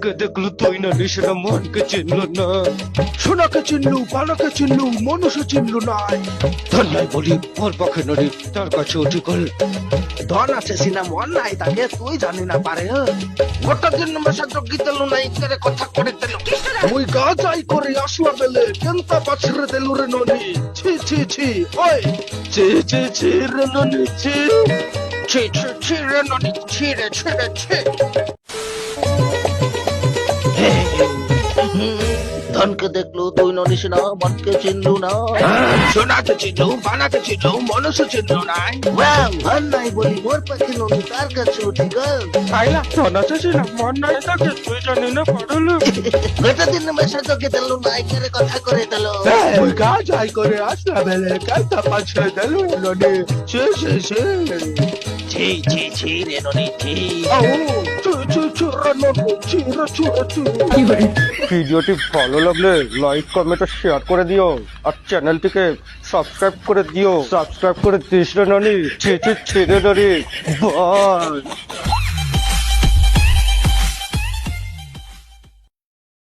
ধনকে দেখলো তুই না নিশানা মনকে চিনলো না। সোনাকে চিনলু, পানাকে চিনলু, মানুষ চিনলু নাই। ধন নাই বলি ওর পক্ষে নদী তার কাছে উঠি গল। ধন আছে সিনা মন নাই তাকে তুই জানি না পারে। গোটা দিন মেশা জগি তেলু নাই করে কথা করে তেলু। মুই গা যাই করে আসলা বেলে কেনতা বাছরে দেলু রে ননি। ছি ছি ছি ওই চে চে চে রে ননি চে। ছি ছি ছি রে ননি ছি রে ছি রে ছি। ধনকে দেখলো তুই ননিস না, মনকে চিনলু না। সোনাকে চিনলু, পানাকে চিনলু, মানুষ চিনলু নাই। ধন নাই বলি মোর পাখি ননি তার কাছে উঠি গল। আইলা ধন আছে সিনা মন নাই তাকে তুই জানি না পারলো। গোটা দিন মেশা জগি তেলু নাই করে কথা করে তেলো। মুই গা যাই করে আসলা বেলে কেনতা বাছরে দেলু রে ননি। ছি ছি ছি ছি ছি ছি রে ননি ছি। আও ছি ছি ছি রে ননি ছি রে ছি রে ছি। ভিডিওটি ভালো লাগলে লাইক কমেন্ট ও শেয়ার করে দিও আর চ্যানেলটিকে সাবস্ক্রাইব করে দিও। সাবস্ক্রাইব করে দিস রে ননি ছি ছি ছি রে ননি। বাই।